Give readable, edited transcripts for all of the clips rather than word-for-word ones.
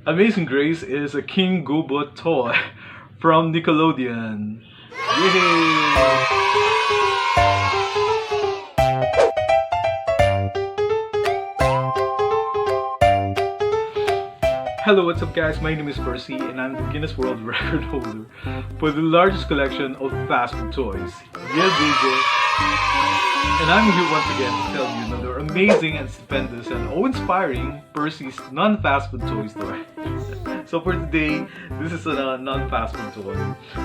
Amazing Grace is a King Goobot toy from Nickelodeon. Yay! Hello, what's up guys? My name is Percy and I'm the Guinness World Record holder for the largest collection of fast food toys. Yeah, Google. And I'm here once again to tell you another amazing and stupendous and awe-inspiring Percy's non-fast food toy story. So for today, this is a non-fast food toy.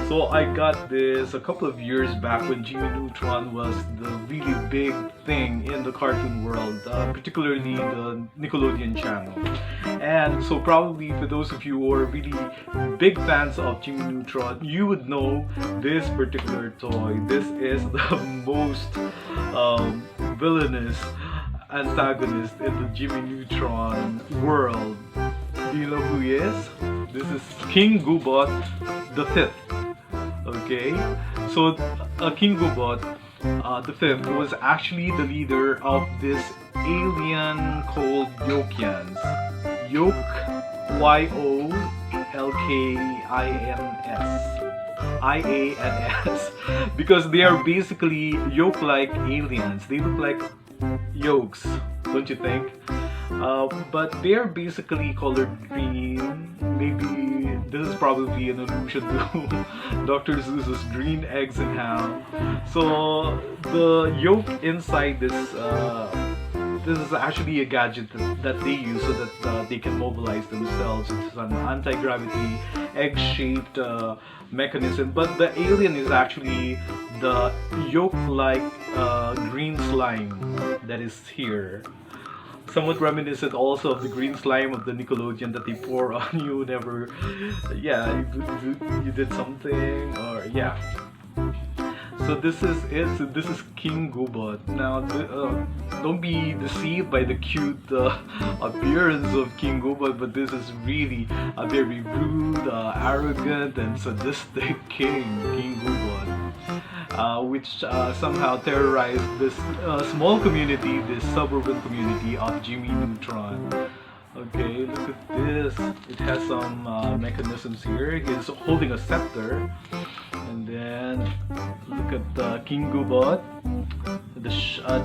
So I got this a couple of years back when Jimmy Neutron was the really big thing in the cartoon world, particularly the Nickelodeon channel. And so probably for those of you who are really big fans of Jimmy Neutron, you would know this particular toy. This is the most villainous antagonist in the Jimmy Neutron world. Do you know who he is? This is King Goobot the Fifth. Okay, so King Goobot the Fifth was actually the leader of this alien called Yokians. Yolk, Y-O-L-K-I-N-S. I-A-N-S. Because they are basically yolk-like aliens. They look like yolks, don't you think? But they are basically colored green. Maybe this is probably an allusion to Dr. Seuss's green eggs and ham. So the yolk inside this is actually a gadget that they use so that they can mobilize themselves. It's an anti-gravity egg-shaped mechanism, but the alien is actually the yolk-like green slime that is here. Somewhat reminiscent also of the green slime of the Nickelodeon that they pour on you whenever, yeah, you did something, or yeah. So this is it. So this is King Goobot. Now, don't be deceived by the cute appearance of King Goobot, but this is really a very rude, arrogant, and sadistic King Goobot, which somehow terrorized this small community, this suburban community of Jimmy Neutron. Okay, look at this. It has some mechanisms here. He's holding a scepter. And then look at King Goobot. The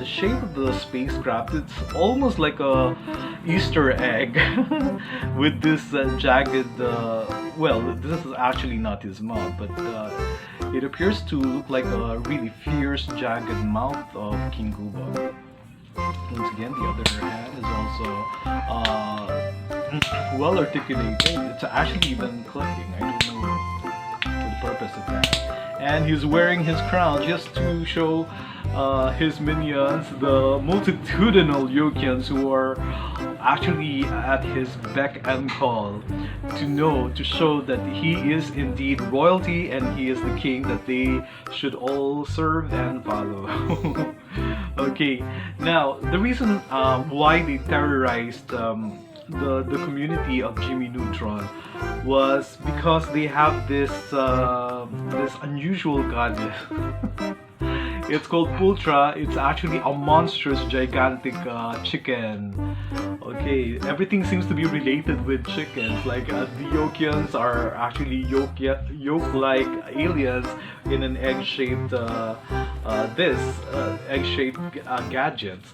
shape of the spacecraft, it's almost like a Easter egg with this jagged, well, this is actually not his mouth, but it appears to look like a really fierce, jagged mouth of King Goobot. Once again, the other hand is also well articulated. It's actually even clicking. I don't know for the purpose of that. And he's wearing his crown just to show his minions, the multitudinal Yokians who are actually at his beck and call to show that he is indeed royalty and he is the king that they should all serve and follow. Okay, now the reason why they terrorized the community of Jimmy Neutron was because they have this this unusual goddess. It's called Pultra. It's actually a monstrous, gigantic chicken. Okay, everything seems to be related with chickens. Like the Yokians are actually yolk-like aliens in an egg-shaped egg-shaped gadgets.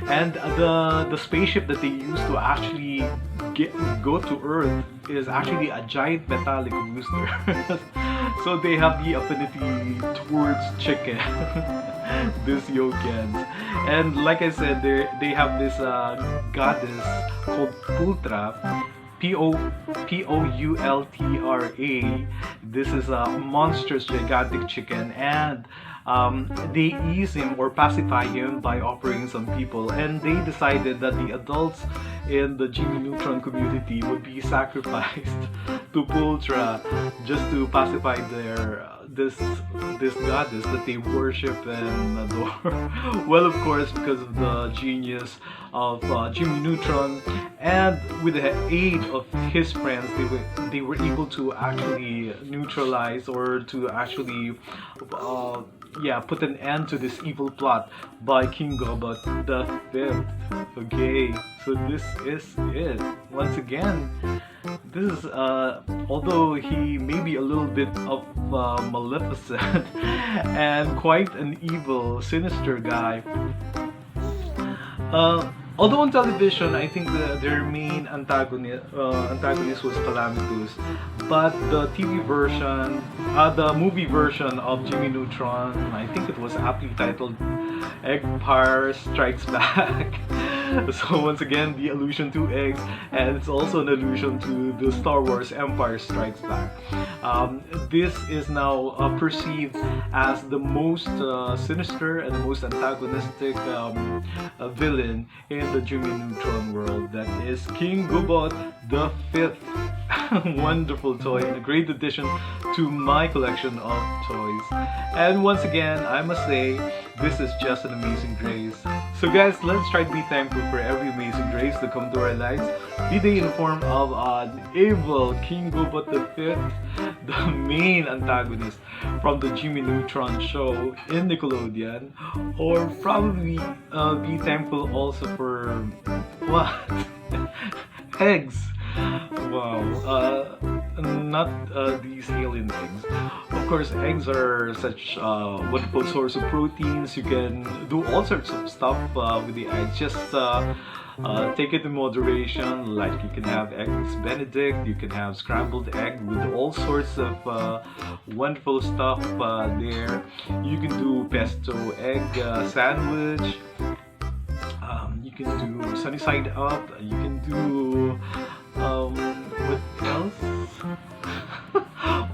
And the spaceship that they use to actually go to Earth is actually a giant metallic rooster. So they have the affinity towards chicken. These Yokians. And like I said, they have this goddess called Pultra. P-O-U-L-T-R-A. This is a monstrous gigantic chicken, and they ease him or pacify him by offering some people, and they decided that the adults in the Jimmy Neutron community would be sacrificed to Pultra just to pacify their this goddess that they worship and adore. Well, of course, because of the genius of Jimmy Neutron, and with the aid of his friends, they were able to actually neutralize or to actually put an end to this evil plot by King Goobot the Fifth. Okay, so this is it. Once again, This is, although he may be a little bit of maleficent and quite an evil, sinister guy. Although on television, I think their main antagonist was Calamitous, but the TV version, the movie version of Jimmy Neutron, I think it was aptly titled Empire Strikes Back. So once again, the allusion to eggs, and it's also an allusion to the Star Wars Empire Strikes Back. This is now perceived as the most sinister and the most antagonistic villain in the Jimmy Neutron world. That is King Goobot the Fifth. Wonderful toy and a great addition to my collection of toys. And once again, I must say, this is just an amazing grace. So guys, let's try to be thankful for every amazing grace that come to our lives, be they in the form of an evil King Goobot the Fifth, the main antagonist from the Jimmy Neutron show in Nickelodeon, or probably be thankful also for what? Eggs. Wow, not these alien things. Of course, eggs are such a wonderful source of proteins. You can do all sorts of stuff with the eggs. Just take it in moderation. Like you can have eggs Benedict, you can have scrambled egg with all sorts of wonderful stuff there. You can do pesto egg sandwich. You can do sunny side up. You can do what else?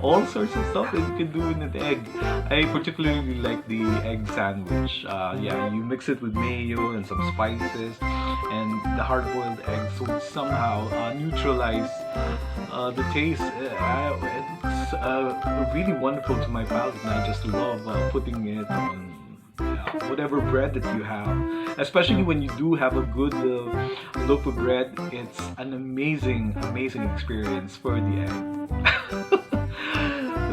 All sorts of stuff that you can do in an egg. I particularly like the egg sandwich. Yeah, you mix it with mayo and some spices, and the hard-boiled eggs would somehow neutralize the taste. It's really wonderful to my palate, and I just love putting it on whatever bread that you have, especially when you do have a good loaf of bread. It's an amazing experience for the egg.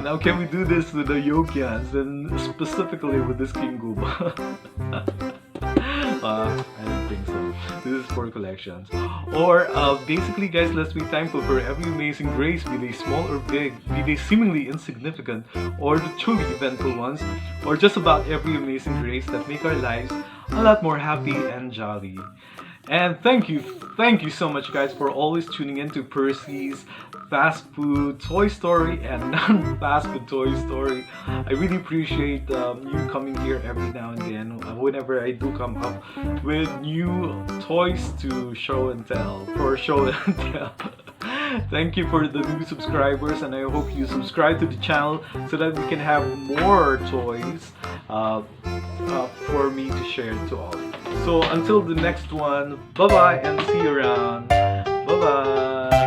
Now can we do this with the Yokians, and specifically with this King Goobot? I don't think so. This is for collections. Or basically guys, let's be thankful for every amazing grace, be they small or big, be they seemingly insignificant or the truly eventful ones, or just about every amazing grace that make our lives a lot more happy and jolly. And thank you so much guys for always tuning in to Percy's Fast Food Toy Story and non-fast food Toy Story. I really appreciate you coming here every now and then whenever I do come up with new toys to show and tell, Thank you for the new subscribers, and I hope you subscribe to the channel so that we can have more toys for me to share to all of you. So until the next one, bye bye and see you around. Bye bye.